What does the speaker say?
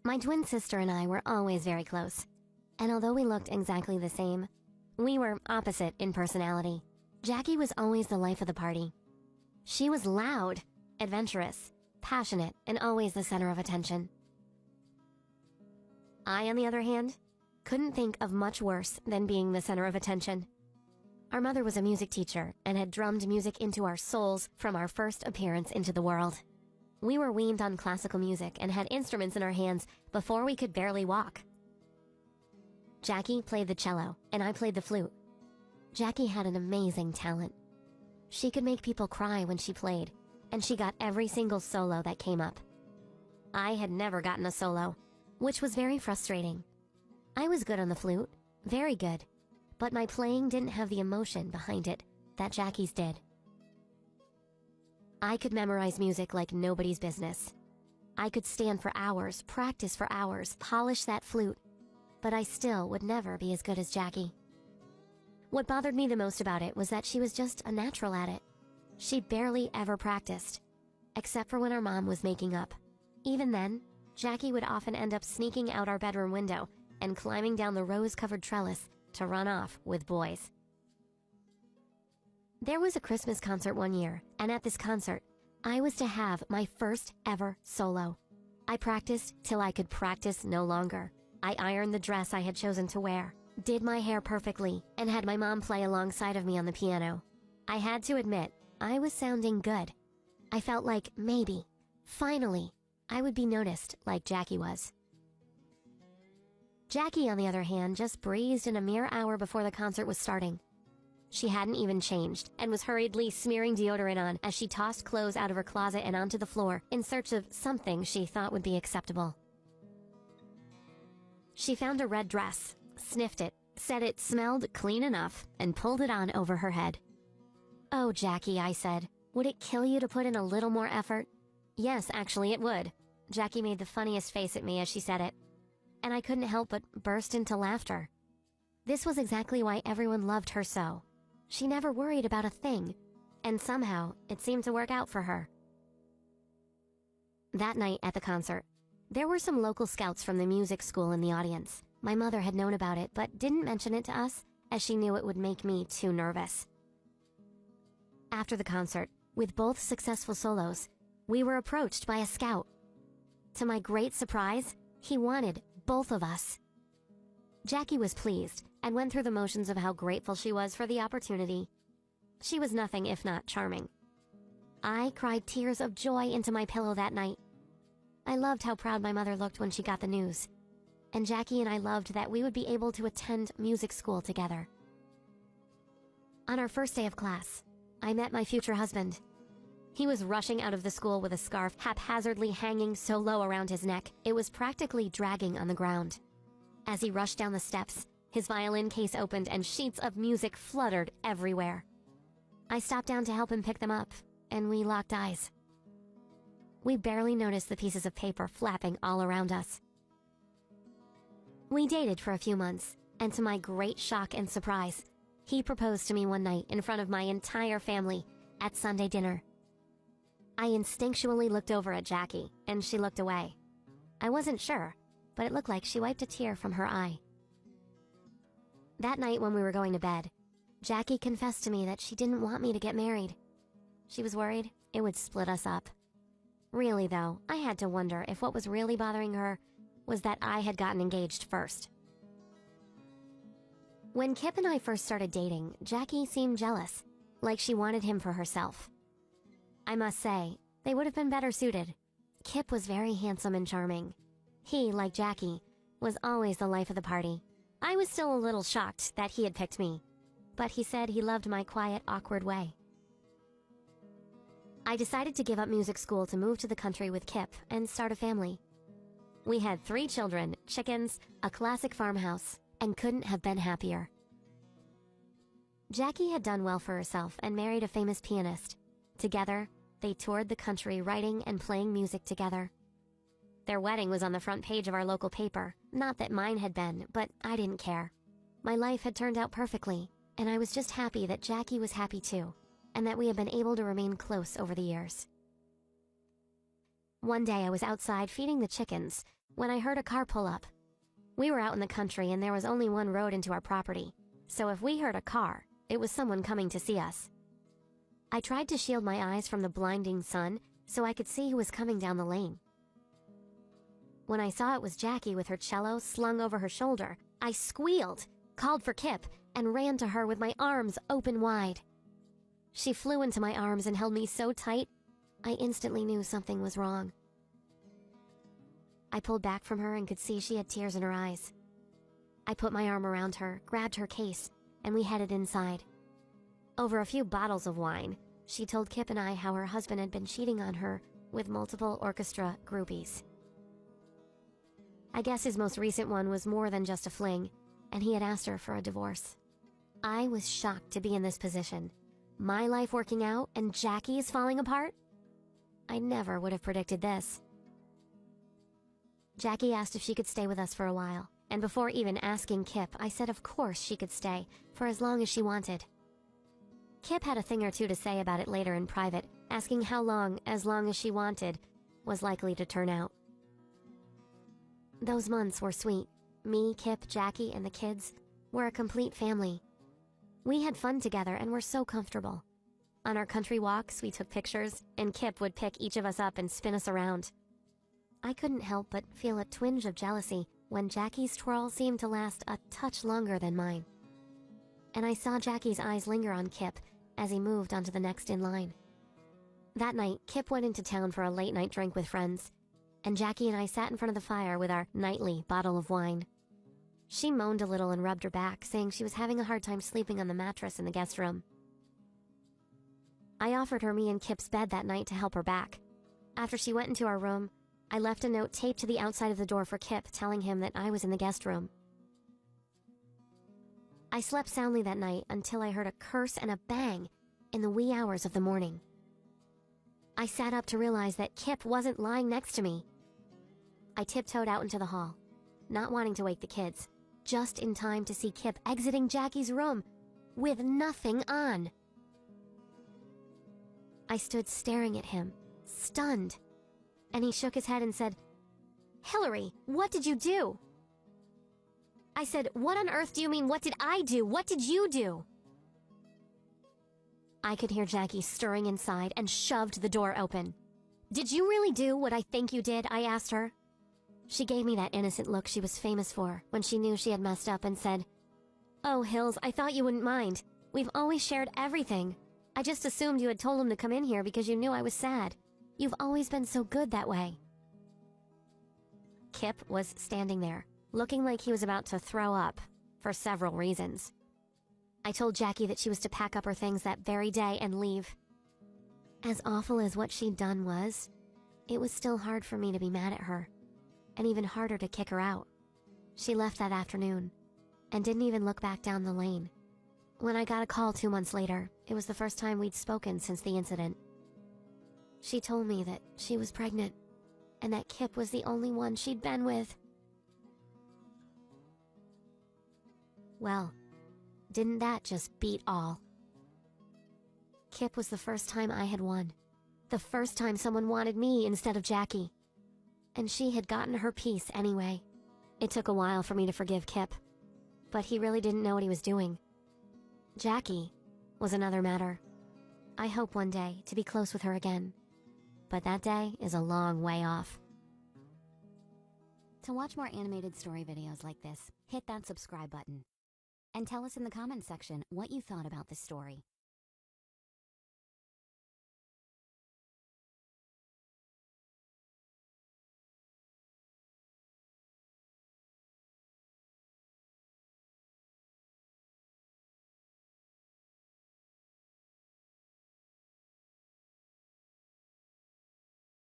My twin sister and I were always very close, and although we looked exactly the same, we were opposite in personality. Jackie was always the life of the party. She was loud, adventurous, passionate, and always the center of attention. I, on the other hand, couldn't think of much worse than being the center of attention. Our mother was a music teacher and had drummed music into our souls from our first appearance into the world. We were weaned on classical music and had instruments in our hands before we could barely walk. Jackie played the cello, and I played the flute. Jackie had an amazing talent. She could make people cry when she played, and she got every single solo that came up. I had never gotten a solo, which was very frustrating. I was good on the flute, very good, but my playing didn't have the emotion behind it that Jackie's did. I could memorize music like nobody's business. I could stand for hours, practice for hours, polish that flute, but I still would never be as good as Jackie. What bothered me the most about it was that she was just a natural at it. She barely ever practiced, except for when our mom was making up. Even then, Jackie would often end up sneaking out our bedroom window and climbing down the rose-covered trellis to run off with boys. There was a Christmas concert one year, and at this concert, I was to have my first ever solo. I practiced till I could practice no longer. I ironed the dress I had chosen to wear, did my hair perfectly, and had my mom play alongside of me on the piano. I had to admit, I was sounding good. I felt like maybe, finally, I would be noticed like Jackie was. Jackie, on the other hand, just breezed in a mere hour before the concert was starting. She hadn't even changed and was hurriedly smearing deodorant on as she tossed clothes out of her closet and onto the floor in search of something she thought would be acceptable. She found a red dress, sniffed it, said it smelled clean enough, and pulled it on over her head. "Oh, Jackie," I said, "would it kill you to put in a little more effort?" "Yes, actually it would." Jackie made the funniest face at me as she said it, and I couldn't help but burst into laughter. This was exactly why everyone loved her so. She never worried about a thing, and somehow it seemed to work out for her. That night at the concert, there were some local scouts from the music school in the audience. My mother had known about it but didn't mention it to us as she knew it would make me too nervous. After the concert, with both successful solos, we were approached by a scout. To my great surprise, he wanted both of us. Jackie was pleased and went through the motions of how grateful she was for the opportunity. She was nothing if not charming. I cried tears of joy into my pillow that night. I loved how proud my mother looked when she got the news, and Jackie and I loved that we would be able to attend music school together. On our first day of class, I met my future husband. He was rushing out of the school with a scarf haphazardly hanging so low around his neck, it was practically dragging on the ground. As he rushed down the steps, his violin case opened and sheets of music fluttered everywhere. I stopped down to help him pick them up, and we locked eyes. We barely noticed the pieces of paper flapping all around us. We dated for a few months, and to my great shock and surprise, he proposed to me one night in front of my entire family at Sunday dinner. I instinctually looked over at Jackie, and she looked away. I wasn't sure, but it looked like she wiped a tear from her eye. That night when we were going to bed, Jackie confessed to me that she didn't want me to get married. She was worried it would split us up. Really though, I had to wonder if what was really bothering her was that I had gotten engaged first. When Kip and I first started dating, Jackie seemed jealous, like she wanted him for herself. I must say, they would have been better suited. Kip was very handsome and charming. He, like Jackie, was always the life of the party. I was still a little shocked that he had picked me, but he said he loved my quiet, awkward way. I decided to give up music school to move to the country with Kip and start a family. We had 3 children, chickens, a classic farmhouse, and couldn't have been happier. Jackie had done well for herself and married a famous pianist. Together, they toured the country writing and playing music together. Their wedding was on the front page of our local paper. Not that mine had been, but I didn't care. My life had turned out perfectly, and I was just happy that Jackie was happy too, and that we had been able to remain close over the years. One day I was outside feeding the chickens when I heard a car pull up. We were out in the country and there was only one road into our property, so if we heard a car, it was someone coming to see us. I tried to shield my eyes from the blinding sun so I could see who was coming down the lane. When I saw it was Jackie with her cello slung over her shoulder, I squealed, called for Kip, and ran to her with my arms open wide. She flew into my arms and held me so tight, I instantly knew something was wrong. I pulled back from her and could see she had tears in her eyes. I put my arm around her, grabbed her case, and we headed inside. Over a few bottles of wine, she told Kip and I how her husband had been cheating on her with multiple orchestra groupies. I guess his most recent one was more than just a fling, and he had asked her for a divorce. I was shocked to be in this position. My life working out and Jackie's falling apart? I never would have predicted this. Jackie asked if she could stay with us for a while, and before even asking Kip, I said of course she could stay, for as long as she wanted. Kip had a thing or two to say about it later in private, asking how long as she wanted, was likely to turn out. Those months were sweet. Me, Kip, Jackie, and the kids were a complete family. We had fun together and were so comfortable. On our country walks, we took pictures, and Kip would pick each of us up and spin us around. I couldn't help but feel a twinge of jealousy when Jackie's twirl seemed to last a touch longer than mine. And I saw Jackie's eyes linger on Kip as he moved onto the next in line. That night, Kip went into town for a late-night drink with friends, and Jackie and I sat in front of the fire with our nightly bottle of wine. She moaned a little and rubbed her back, saying she was having a hard time sleeping on the mattress in the guest room. I offered her me and Kip's bed that night to help her back. After she went into our room, I left a note taped to the outside of the door for Kip telling him that I was in the guest room. I slept soundly that night until I heard a curse and a bang in the wee hours of the morning. I sat up to realize that Kip wasn't lying next to me. I tiptoed out into the hall, not wanting to wake the kids, just in time to see Kip exiting Jackie's room with nothing on. I stood staring at him, stunned, and he shook his head and said, "Hillary, what did you do?" I said, "What on earth do you mean, what did I do? What did you do?" I could hear Jackie stirring inside and shoved the door open. "Did you really do what I think you did?" I asked her. She gave me that innocent look she was famous for when she knew she had messed up and said, "Oh, Hills, I thought you wouldn't mind. We've always shared everything. I just assumed you had told him to come in here because you knew I was sad. You've always been so good that way." Kip was standing there, looking like he was about to throw up, for several reasons. I told Jackie that she was to pack up her things that very day and leave. As awful as what she'd done was, it was still hard for me to be mad at her, and even harder to kick her out. She left that afternoon, and didn't even look back down the lane. When I got a call 2 months later, it was the first time we'd spoken since the incident. She told me that she was pregnant, and that Kip was the only one she'd been with. Well, didn't that just beat all? Kip was the first time I had won. The first time someone wanted me instead of Jackie. And she had gotten her piece anyway. It took a while for me to forgive Kip, but he really didn't know what he was doing. Jackie was another matter. I hope one day to be close with her again, but that day is a long way off. To watch more animated story videos like this, hit that subscribe button. And tell us in the comments section what you thought about this story.